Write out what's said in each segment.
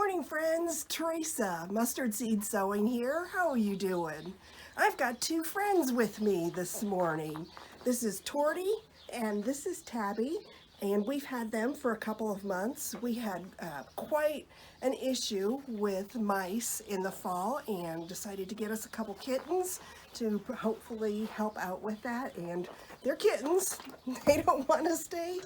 morning, friends. Teresa, mustard seed sowing here. How are you doing? I've got two friends with me this morning. This is Torty and this is Tabby, and we've had them for a couple of months. We had quite an issue with mice in the fall and decided to get us a couple kittens to hopefully help out with that. And they're kittens. They don't want to stay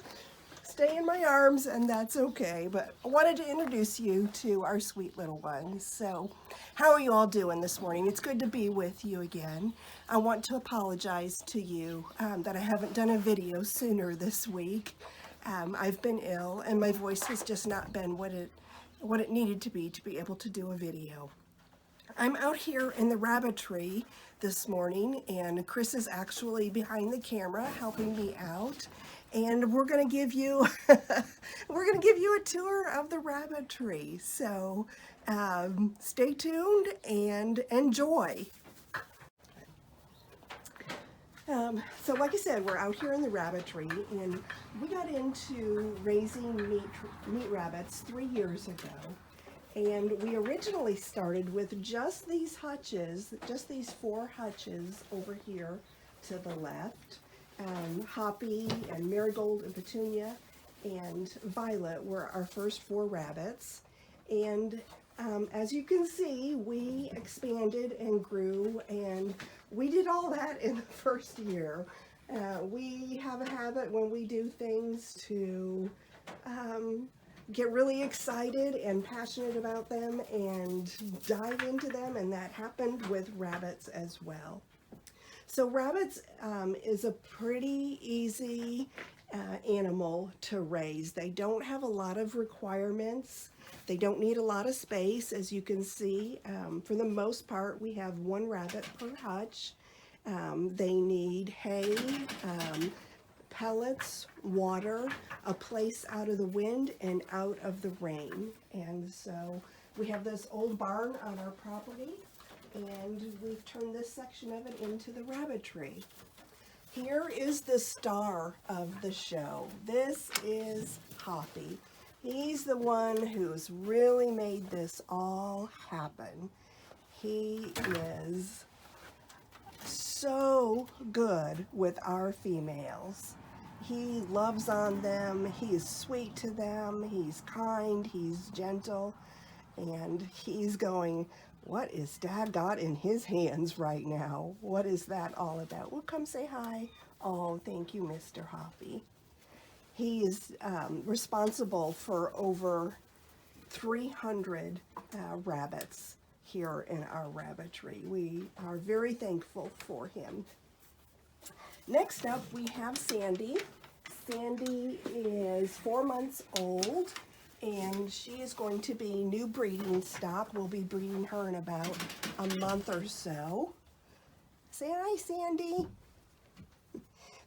in my arms, and that's okay, but I wanted to introduce you to our sweet little ones. So how are you all doing this morning? It's good to be with you again. I want to apologize to you that I haven't done a video sooner this week. I've been ill and my voice has just not been what it needed to be able to do a video. I'm out here in the Rabbitry this morning, and Chris is actually behind the camera helping me out, and we're going to give you a tour of the Rabbitry. So stay tuned and enjoy. So like I said, we're out here in the Rabbitry, and we got into raising meat rabbits 3 years ago. And we originally started with just these hutches, just these 4 hutches over here to the left. Hoppy and Marigold and Petunia and Violet were our first 4 rabbits. And as you can see, we expanded and grew, and we did all that in the first year. We have a habit when we do things to get really excited and passionate about them and dive into them, and that happened with rabbits as well. So rabbits is a pretty easy animal to raise. They don't have a lot of requirements. They don't need a lot of space. As you can see, for the most part, we have 1 rabbit per hutch. They need hay, pellets, water, a place out of the wind and out of the rain. And so we have this old barn on our property, and we've turned this section of it into the Rabbitry. Here is the star of the show. This is Hoppy. He's the one who's really made this all happen. He is so good with our females. He loves on them, he is sweet to them, he's kind, he's gentle, and he's going, what is Dad got in his hands right now? What is that all about? Well, come say hi. Oh, thank you, Mr. Hoppy. He is responsible for over 300 rabbits here in our Rabbitry. We are very thankful for him. Next up, we have Sandy. Sandy is 4 months old, and she is going to be new breeding stock. We'll be breeding her in about a month or so. Say hi, Sandy.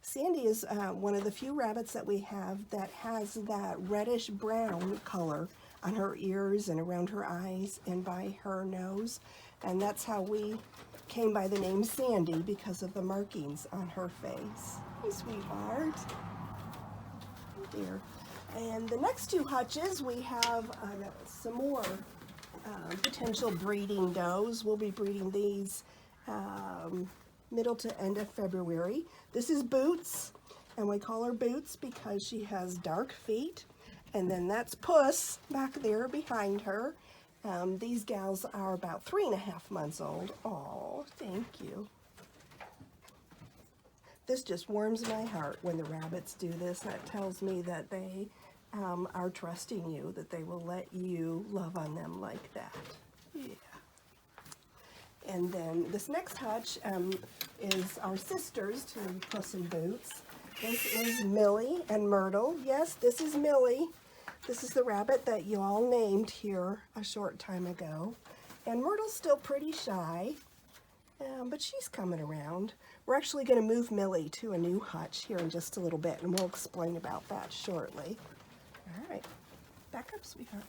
Sandy is one of the few rabbits that we have that has that reddish brown color on her ears and around her eyes and by her nose, and that's how we came by the name Sandy, because of the markings on her face. Hey, sweetheart. Oh dear. And the next 2 hutches, we have some more potential breeding does. We'll be breeding these middle to end of February. This is Boots, and we call her Boots because she has dark feet. And then that's Puss back there behind her. These gals are about 3.5 months old. Oh, thank you. This just warms my heart when the rabbits do this. That tells me that they are trusting you, that they will let you love on them like that. Yeah. And then this next hutch is our sisters to Puss and Boots. This is Millie and Myrtle. Yes, this is Millie. This is the rabbit that you all named here a short time ago. And Myrtle's still pretty shy, but she's coming around. We're actually going to move Millie to a new hutch here in just a little bit, and we'll explain about that shortly. All right, back up, sweetheart.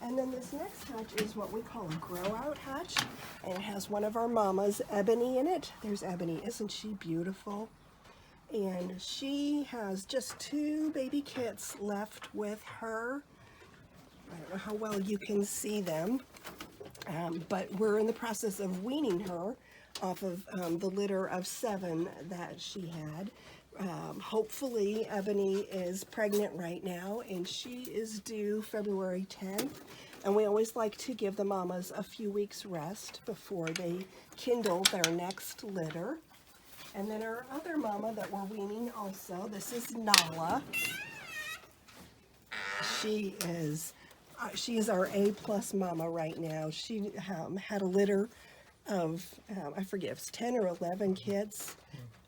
And then this next hutch is what we call a grow-out hutch, and it has one of our mamas, Ebony, in it. There's Ebony. Isn't she beautiful? And she has just 2 baby kits left with her. I don't know how well you can see them, but we're in the process of weaning her off of the litter of 7 that she had. Hopefully Ebony is pregnant right now, and she is due February 10th. And we always like to give the mamas a few weeks rest before they kindle their next litter. And then our other mama that we're weaning also, this is Nala. She is our A+ mama right now. She had a litter of, I forget, it was 10 or 11 kids,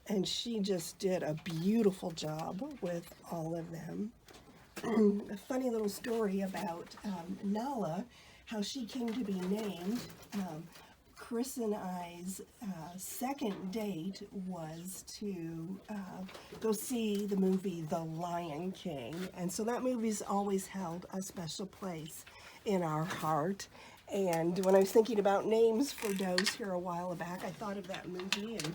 and she just did a beautiful job with all of them. A funny little story about Nala, how she came to be named. Chris and I's second date was to go see the movie The Lion King, and so that movie's always held a special place in our heart. And when I was thinking about names for does here a while back, I thought of that movie and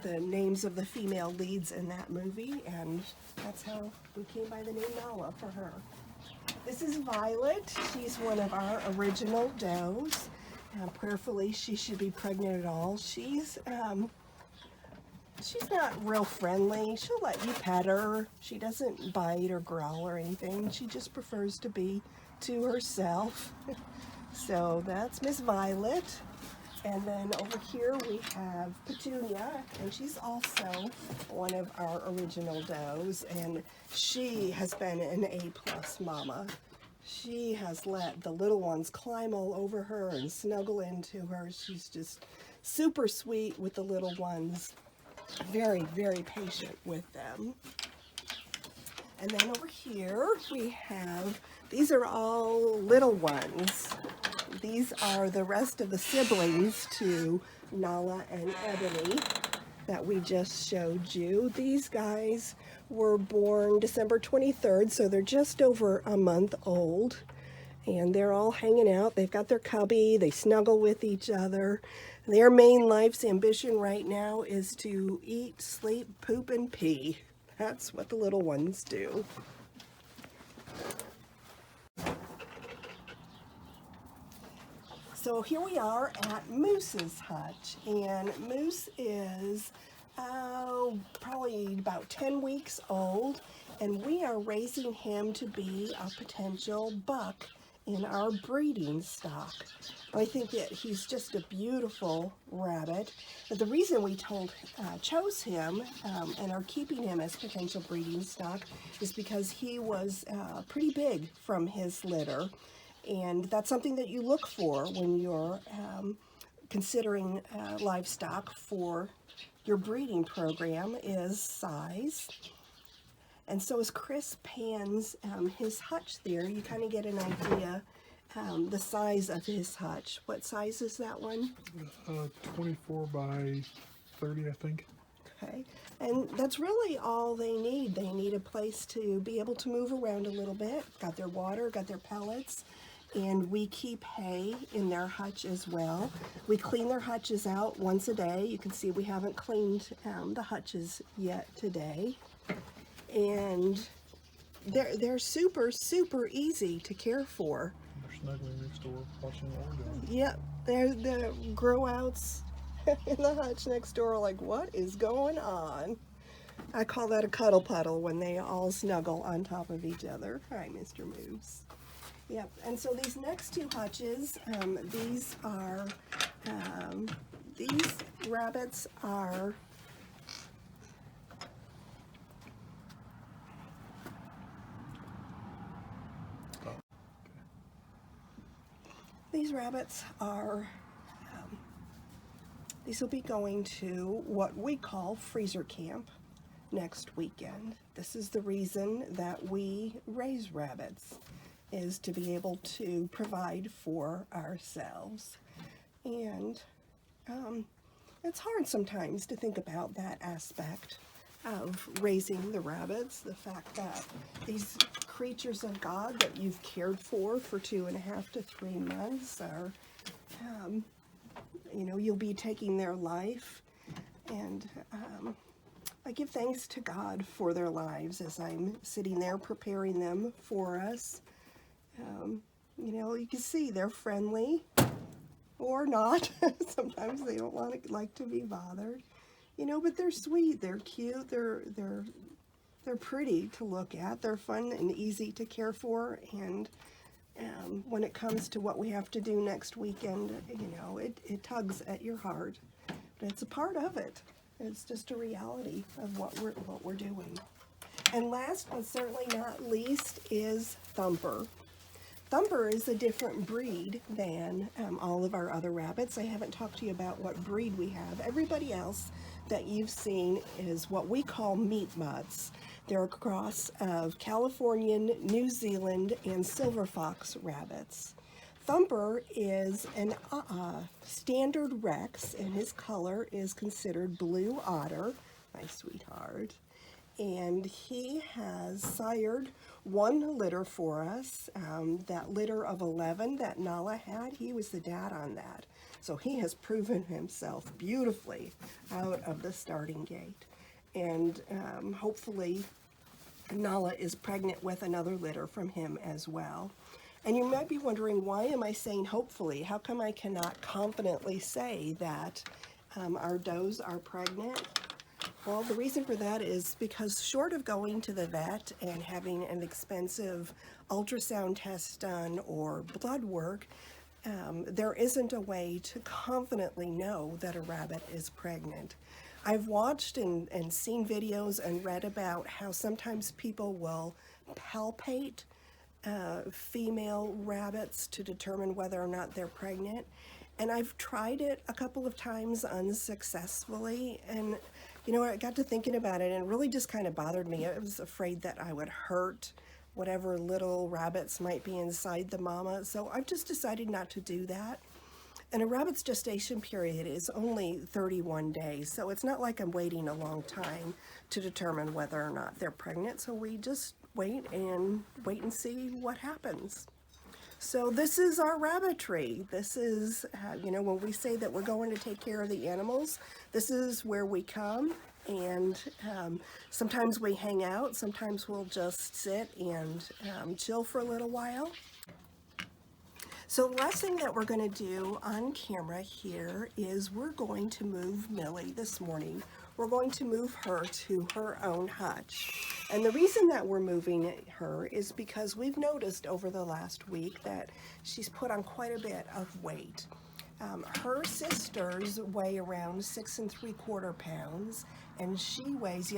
the names of the female leads in that movie, and that's how we came by the name Nala for her. This is Violet. She's one of our original does. Prayerfully, she should be pregnant at all. She's not real friendly. She'll let you pet her. She doesn't bite or growl or anything. She just prefers to be to herself. So that's Miss Violet. And then over here we have Petunia, and she's also one of our original does, and she has been an A+ mama. She has let the little ones climb all over her and snuggle into her. She's just super sweet with the little ones, very, very patient with them. And then over here we have, these are all little ones. These are the rest of the siblings to Nala and Ebony that we just showed you. These guys were born December 23rd, so they're just over a month old. And they're all hanging out. They've got their cubby. They snuggle with each other. Their main life's ambition right now is to eat, sleep, poop, and pee. That's what the little ones do. So here we are at Moose's hutch, and Moose is probably about 10 weeks old, and we are raising him to be a potential buck in our breeding stock. I think that he's just a beautiful rabbit. But the reason we chose him and are keeping him as potential breeding stock is because he was pretty big from his litter. And that's something that you look for when you're considering livestock for your breeding program is size. And so as Chris pans his hutch there, you kind of get an idea the size of his hutch. What size is that one? 24 by 30, I think. Okay, and that's really all they need. They need a place to be able to move around a little bit. Got their water, got their pellets, and we keep hay in their hutch as well. We clean their hutches out once a day. You can see we haven't cleaned the hutches yet today. And they're super, super easy to care for. They're snuggling next door, watching what we're doing. Yep, they're the grow-outs in the hutch next door like, what is going on? I call that a cuddle puddle when they all snuggle on top of each other. Hi, Mr. Moose. Yep, and so these next two hutches, these rabbits are these will be going to what we call freezer camp next weekend. This is the reason that we raise rabbits, is to be able to provide for ourselves. And it's hard sometimes to think about that aspect of raising the rabbits, the fact that these creatures of God that you've cared for 2.5 to 3 months are, you know, you'll be taking their life. And I give thanks to God for their lives as I'm sitting there preparing them for us. You know, you can see they're friendly or not. Sometimes they don't like to be bothered, you know, but they're sweet, they're cute, they're pretty to look at, they're fun and easy to care for, and when it comes to what we have to do next weekend, you know, it tugs at your heart, but it's a part of it. It's just a reality of what we're doing. And last but certainly not least is Thumper. Thumper is a different breed than all of our other rabbits. I haven't talked to you about what breed we have. Everybody else that you've seen is what we call meat mutts. They're a cross of Californian, New Zealand, and silver fox rabbits. Thumper is an standard Rex, and his color is considered blue otter, my sweetheart. And he has sired one litter for us. That litter of 11 that Nala had, he was the dad on that. So he has proven himself beautifully out of the starting gate. And hopefully Nala is pregnant with another litter from him as well. And you might be wondering, why am I saying hopefully? How come I cannot confidently say that our does are pregnant? Well, the reason for that is because short of going to the vet and having an expensive ultrasound test done or blood work, there isn't a way to confidently know that a rabbit is pregnant. I've watched and seen videos and read about how sometimes people will palpate female rabbits to determine whether or not they're pregnant. And I've tried it a couple of times unsuccessfully, and you know, I got to thinking about it and it really just kind of bothered me. I was afraid that I would hurt whatever little rabbits might be inside the mama, so I've just decided not to do that. And a rabbit's gestation period is only 31 days, so it's not like I'm waiting a long time to determine whether or not they're pregnant, so we just wait and see what happens. So this is our rabbitry. This is, you know, when we say that we're going to take care of the animals, this is where we come, and sometimes we hang out, sometimes we'll just sit and chill for a little while. So the last thing that we're going to do on camera here is we're going to move Millie this morning. We're going to move her to her own hutch. And the reason that we're moving her is because we've noticed over the last week that she's put on quite a bit of weight. Her sisters weigh around 6 3/4 pounds, and she weighs,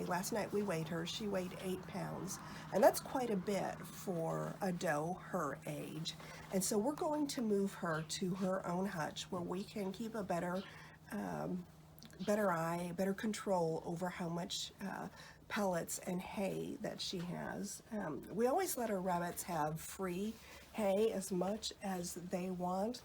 last night we weighed her, she weighed 8 pounds. And that's quite a bit for a doe her age. And so we're going to move her to her own hutch where we can keep a better control over how much pellets and hay that she has. We always let our rabbits have free hay as much as they want.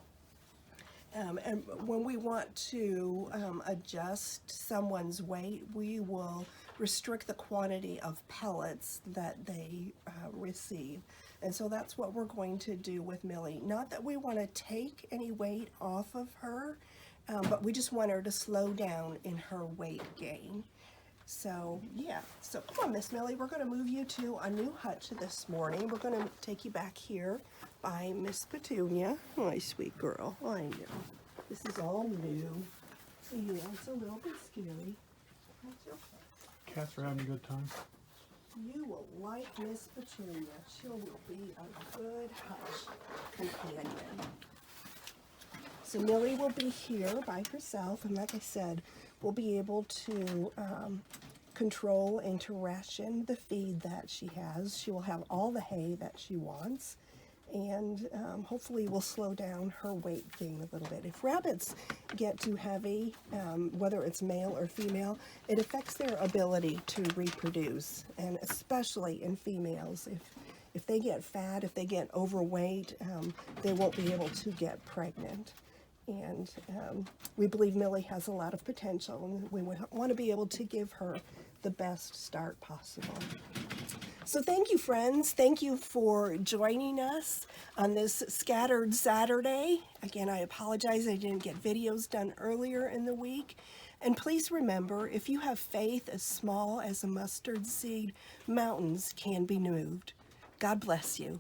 And when we want to adjust someone's weight, we will restrict the quantity of pellets that they receive. And so that's what we're going to do with Millie. Not that we want to take any weight off of her, but we just want her to slow down in her weight gain. So yeah, so come on, Miss Millie, we're going to move you to a new hutch this morning. We're going to take you back here by Miss Petunia. My sweet girl, I know. This is all new. Yeah, it's a little bit scary. That's okay. Cats are having a good time. You will like Miss Petunia. She will be a good hutch companion. So Millie will be here by herself, and like I said, we'll be able to control and to ration the feed that she has. She will have all the hay that she wants, and hopefully we'll slow down her weight gain a little bit. If rabbits get too heavy, whether it's male or female, it affects their ability to reproduce, and especially in females. If they get fat, if they get overweight, they won't be able to get pregnant. And we believe Millie has a lot of potential, and we would want to be able to give her the best start possible. So thank you, friends. Thank you for joining us on this scattered Saturday. Again, I apologize I didn't get videos done earlier in the week. And please remember, if you have faith as small as a mustard seed, mountains can be moved. God bless you.